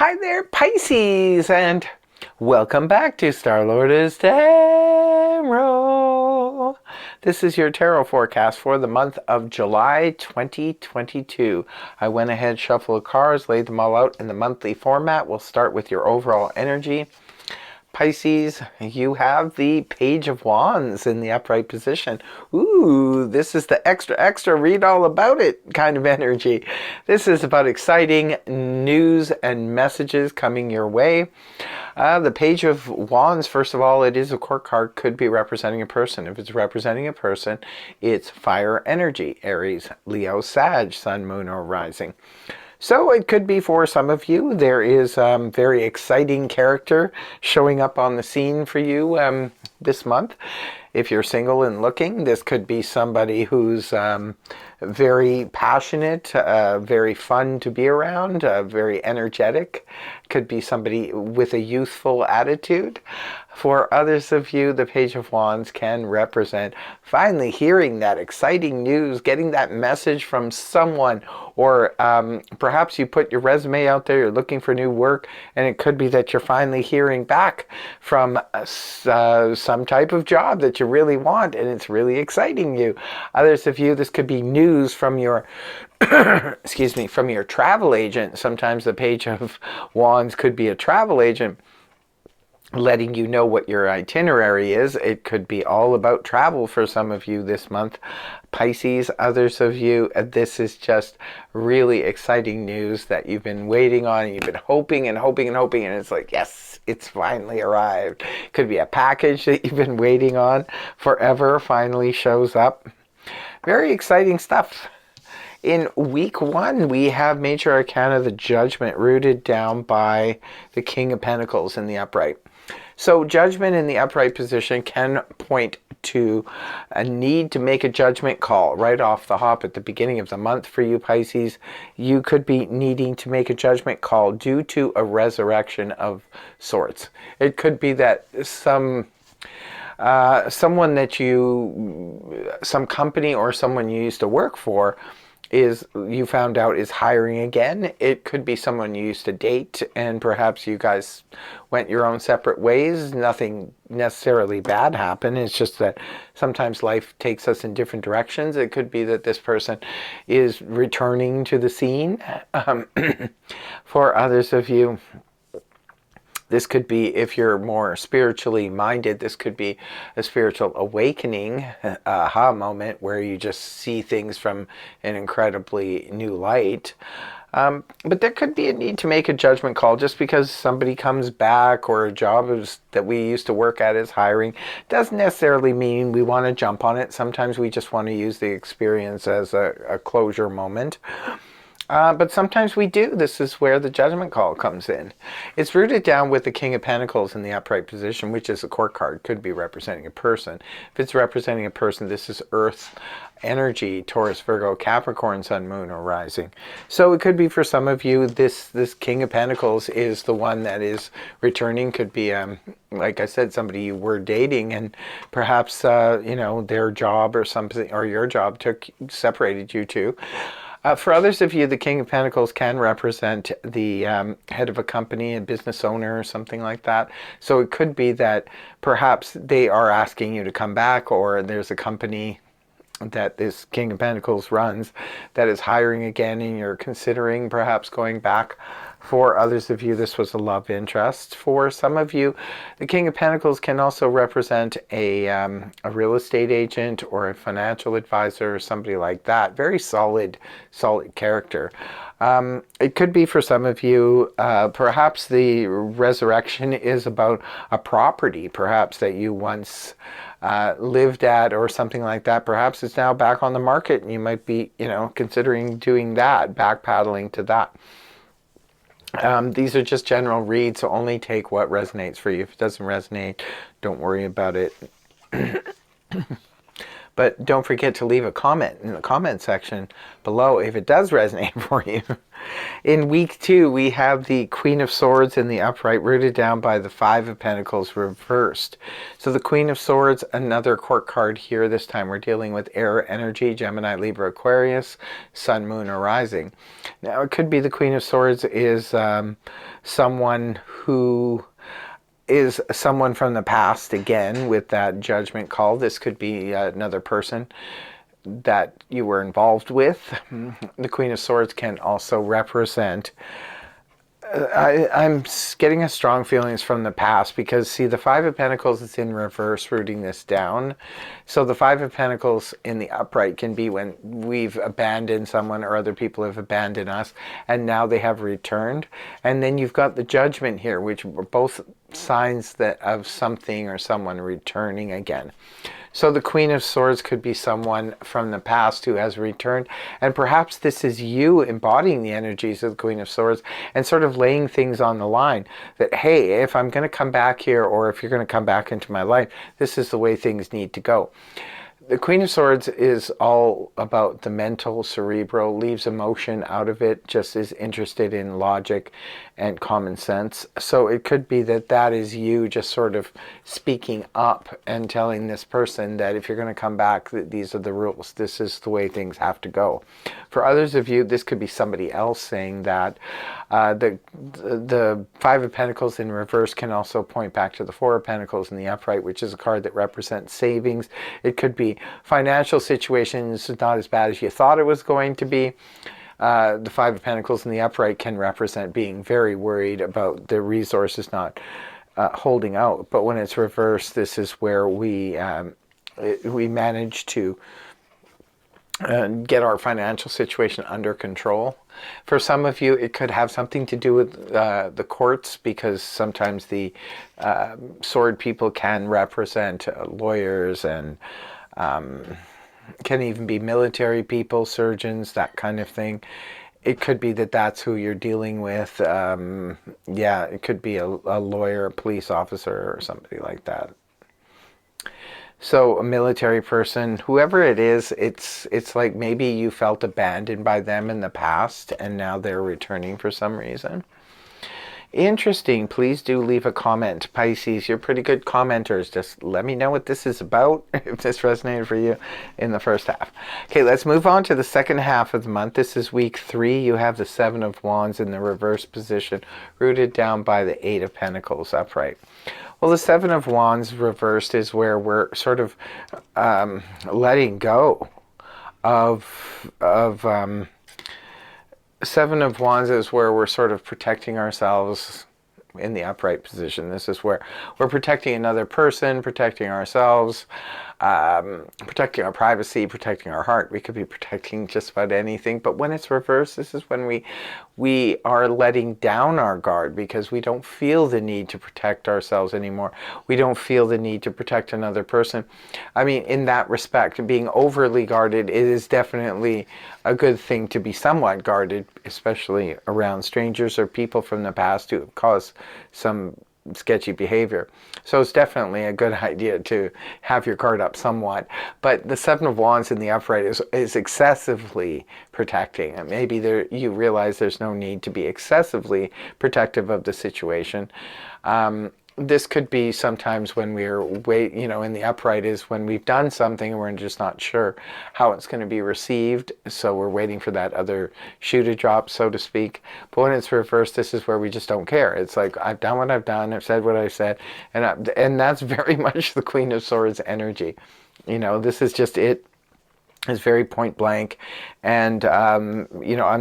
Hi there, Pisces, and welcome back to Star-Lord's Tarot. This is your tarot forecast for the month of July 2022. I went ahead, shuffled cards, laid them all out in the monthly format. We'll start with your overall energy. Pisces, you have the Page of Wands in the upright position. Ooh, this is the extra, read all about it kind of energy. This is about exciting news and messages coming your way. The Page of Wands, first of all, it is a court card, could be representing a person. If it's representing a person, it's fire energy, Aries, Leo, Sag, Sun, Moon, or Rising. So it could be for some of you, there is a very exciting character showing up on the scene for you this month. If you're single and looking, this could be somebody who's very passionate, very fun to be around, very energetic. Could be somebody with a youthful attitude. For others of you, the Page of Wands can represent finally hearing that exciting news, getting that message from someone, or perhaps you put your resume out there, you're looking for new work, and it could be that you're finally hearing back from some type of job that you really want, and it's really exciting you. Others of you, this could be news from your excuse me, from your travel agent. Sometimes the Page of Wands could be a travel agent letting you know what your itinerary is. It could be all about travel for some of you this month. Pisces, others of you, this is just really exciting news that you've been waiting on, and you've been hoping and hoping and hoping, and it's like, yes, it's finally arrived. Could be a package that you've been waiting on forever finally shows up. Very exciting stuff. In week one, we have Major Arcana, the Judgment, rooted down by the King of Pentacles in the upright. So Judgment in the upright position can point to a need to make a judgment call right off the hop at the beginning of the month for you, Pisces. You could be needing to make a judgment call due to a resurrection of sorts. It could be that someone that some company or someone you used to work for you found out is hiring again. It could be someone you used to date, and perhaps you guys went your own separate ways. Nothing necessarily bad happened. It's just that sometimes life takes us in different directions. It could be that this person is returning to the scene. For others of you, this could be, if you're more spiritually minded, this could be a spiritual awakening, aha moment, where you just see things from an incredibly new light. But there could be a need to make a judgment call just because somebody comes back or a job that we used to work at is hiring. Doesn't necessarily mean we want to jump on it. Sometimes we just want to use the experience as a closure moment. But sometimes we do. This is where the judgment call comes in. It's rooted down with the King of Pentacles in the upright position, which is a court card. Could be representing a person. If it's representing a person, this is Earth energy, Taurus, Virgo, Capricorn, Sun, Moon, or Rising. So it could be for some of you, this King of Pentacles is the one that is returning. Could be, like I said, somebody you were dating, and perhaps, their job or something, or your job separated you two. For others of you, the King of Pentacles can represent the head of a company, a business owner, or something like that. So it could be that perhaps they are asking you to come back, or there's a company that this King of Pentacles runs that is hiring again, and you're considering perhaps going back. For others of you, this was a love interest. For some of you, the King of Pentacles can also represent a real estate agent or a financial advisor or somebody like that. Very solid character. It could be for some of you, perhaps the resurrection is about a property, perhaps that you once lived at or something like that. Perhaps it's now back on the market, and you might be, considering doing that, backpedaling to that. These are just general reads, so only take what resonates for you. If it doesn't resonate, don't worry about it. But don't forget to leave a comment in the comment section below if it does resonate for you. In week 2, we have the Queen of Swords in the upright, rooted down by the Five of Pentacles reversed. So the Queen of Swords, another court card here. This time we're dealing with air energy, Gemini, Libra, Aquarius, Sun, Moon, or Rising. Now it could be the Queen of Swords is someone who is someone from the past, again, with that judgment call. This could be another person that you were involved with. The Queen of Swords can also represent I'm getting a strong feelings from the past, because see, the Five of Pentacles is in reverse, rooting this down. So the Five of Pentacles in the upright can be when we've abandoned someone or other people have abandoned us and now they have returned. And then you've got the Judgment here, which were both signs that of something or someone returning again. So the Queen of Swords could be someone from the past who has returned, and perhaps this is you embodying the energies of the Queen of Swords and sort of laying things on the line that, hey, if I'm going to come back here, or if you're going to come back into my life, this is the way things need to go. The Queen of Swords is all about the mental, cerebral, leaves emotion out of it, just is interested in logic and common sense. So it could be that that is you just sort of speaking up and telling this person that if you're going to come back, that these are the rules. This is the way things have to go. For others of you, this could be somebody else saying that. The Five of Pentacles in reverse can also point back to the Four of Pentacles in the upright, which is a card that represents savings. It could be financial situations not as bad as you thought it was going to be. The Five of Pentacles in the upright can represent being very worried about the resources not holding out. But when it's reversed, this is where we manage to get our financial situation under control. For some of you, it could have something to do with the courts, because sometimes the sword people can represent lawyers and can even be military people, surgeons, that kind of thing. It could be that that's who you're dealing with. Yeah, it could be a lawyer, a police officer, or somebody like that. So a military person, whoever it is, it's like maybe you felt abandoned by them in the past and now they're returning for some reason. Interesting. Please do leave a comment. Pisces, you're pretty good commenters. Just let me know what this is about, if this resonated for you in the first half. Okay, let's move on to the second half of the month. This is week 3. You have the Seven of Wands in the reverse position, rooted down by the Eight of Pentacles upright. Well, the Seven of Wands reversed is where we're sort of letting go of Seven of Wands is where we're sort of protecting ourselves in the upright position. This is where we're protecting another person, protecting ourselves, protecting our privacy, protecting our heart. We could be protecting just about anything. But when it's reversed, this is when we are letting down our guard, because we don't feel the need to protect ourselves anymore. We don't feel the need to protect another person. I mean, in that respect, being overly guarded, it is definitely a good thing to be somewhat guarded, especially around strangers or people from the past who have caused some sketchy behavior. So it's definitely a good idea to have your guard up somewhat. But the Seven of Wands in the upright is excessively protecting. And maybe you realize there's no need to be excessively protective of the situation. This could be sometimes when we're in the upright is when we've done something and we're just not sure how it's going to be received. So we're waiting for that other shoe to drop, so to speak. But when it's reversed, this is where we just don't care. It's like, I've done what I've done, I've said what I've said, and that's very much the Queen of Swords energy. This is just it. Is very point blank, and I'm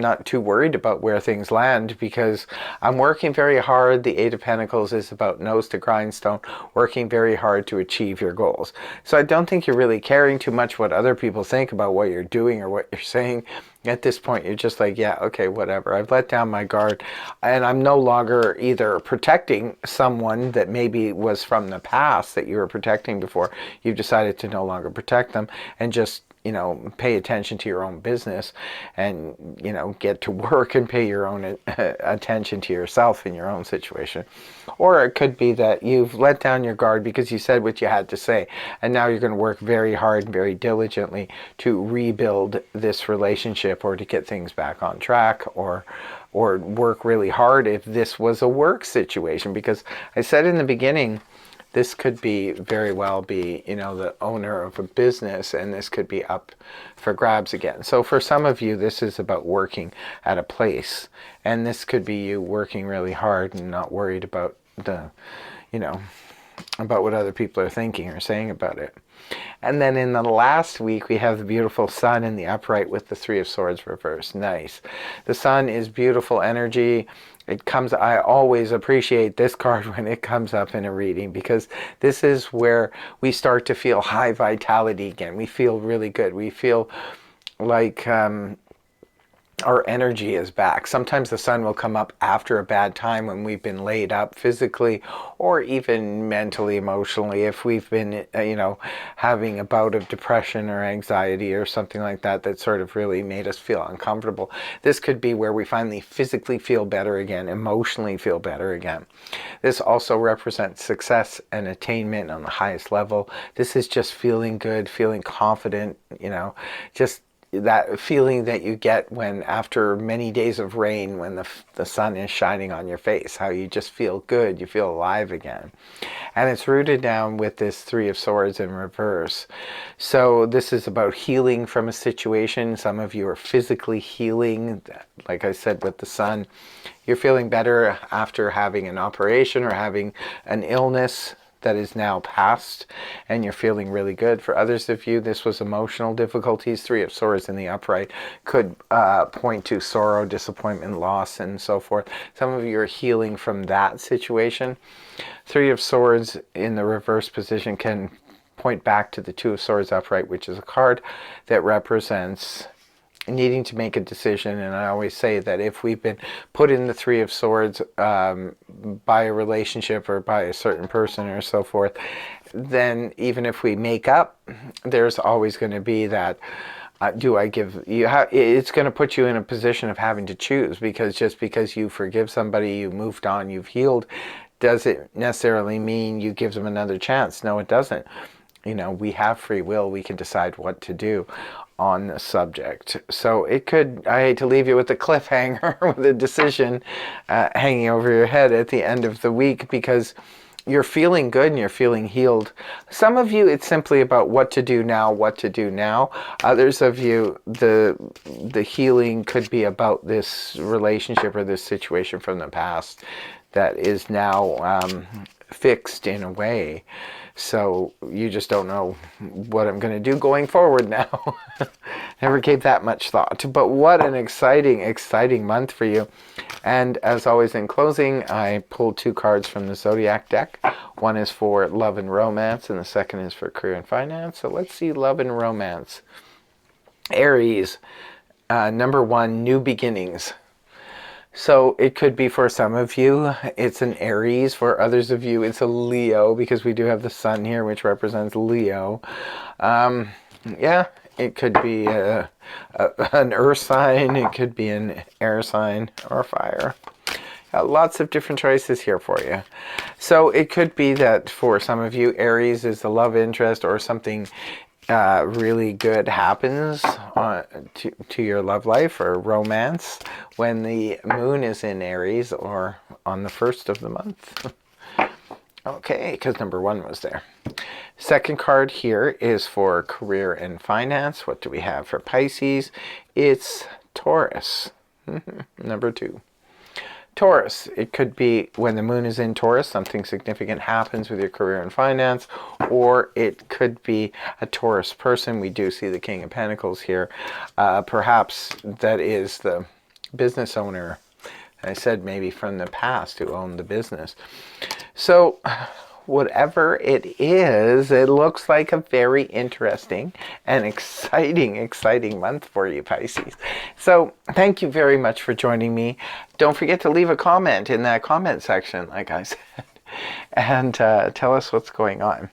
not too worried about where things land, because I'm working very hard. The Eight of Pentacles is about nose to grindstone, working very hard to achieve your goals. So I don't think you're really caring too much what other people think about what you're doing or what you're saying. At this point, you're just like, yeah, okay, whatever. I've let down my guard, and I'm no longer either protecting someone that maybe was from the past that you were protecting before. You've decided to no longer protect them and just you know, pay attention to your own business and, you know, get to work and pay your own attention to yourself in your own situation. Or it could be that you've let down your guard because you said what you had to say, and now you're going to work very hard and very diligently to rebuild this relationship, or to get things back on track, or work really hard if this was a work situation. Because I said in the beginning, this could be very well be, you know, the owner of a business, and this could be up for grabs again. So for some of you, this is about working at a place, and this could be you working really hard and not worried about the, you know, about what other people are thinking or saying about it. And then in the last week, we have the beautiful sun in the upright with the Three of Swords reversed. Nice. The sun is beautiful energy. It comes, I always appreciate this card when it comes up in a reading, because this is where we start to feel high vitality again. We feel really good. We feel like our energy is back. Sometimes the sun will come up after a bad time when we've been laid up physically, or even mentally, emotionally, if we've been, you know, having a bout of depression or anxiety or something like that, that sort of really made us feel uncomfortable. This could be where we finally physically feel better again, emotionally feel better again. This also represents success and attainment on the highest level. This is just feeling good, feeling confident, you know, just that feeling that you get when, after many days of rain, when the sun is shining on your face, how you just feel good, you feel alive again. And it's rooted down with this Three of Swords in reverse. So this is about healing from a situation. Some of you are physically healing, like I said with the sun. You're feeling better after having an operation or having an illness that is now past, and you're feeling really good. For others of you, this was emotional difficulties. Three of Swords in the upright could point to sorrow, disappointment, loss, and so forth. Some of you are healing from that situation. Three of Swords in the reverse position can point back to the Two of Swords upright, which is a card that represents needing to make a decision. And I always say that if we've been put in the Three of Swords by a relationship or by a certain person or so forth, then even if we make up, there's always going to be that do I give you, it's going to put you in a position of having to choose, because just because you forgive somebody, you moved on, you've healed, does it necessarily mean you give them another chance? No, it doesn't. You know, we have free will. We can decide what to do on the subject. So it could, I hate to leave you with a cliffhanger with a decision hanging over your head at the end of the week, because you're feeling good and you're feeling healed. Some of you, it's simply about what to do now, what to do now. Others of you, the healing could be about this relationship or this situation from the past that is now fixed in a way. So you just don't know what I'm going to do going forward now. Never gave that much thought. But what an exciting, exciting month for you. And as always, in closing, I pulled two cards from the Zodiac deck. One is for love and romance, and the second is for career and finance. So let's see love and romance. Aries, number one, new beginnings. So it could be, for some of you, it's an Aries. For others of you, it's a Leo, because we do have the sun here, which represents Leo. Yeah, it could be an earth sign. It could be an air sign or fire. Lots of different choices here for you. So it could be that for some of you, Aries is the love interest, or something really good happens to your love life or romance when the moon is in Aries, or on the 1st of the month. Okay, because number one was there. Second card here is for career and finance. What do we have for Pisces? It's Taurus. Number two. Taurus, it could be when the moon is in Taurus, something significant happens with your career and finance, or it could be a Taurus person. We do see the King of Pentacles here. Perhaps that is the business owner, I said maybe from the past, who owned the business. So whatever it is, it looks like a very interesting and exciting month for you, Pisces. So thank you very much for joining me. Don't forget to leave a comment in that comment section, like I said, and tell us what's going on.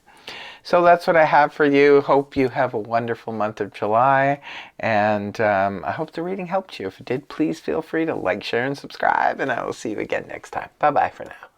So that's what I have for you. Hope you have a wonderful month of July, and I hope the reading helped you. If it did, please feel free to like, share, and subscribe, and I will see you again next time. Bye bye for now.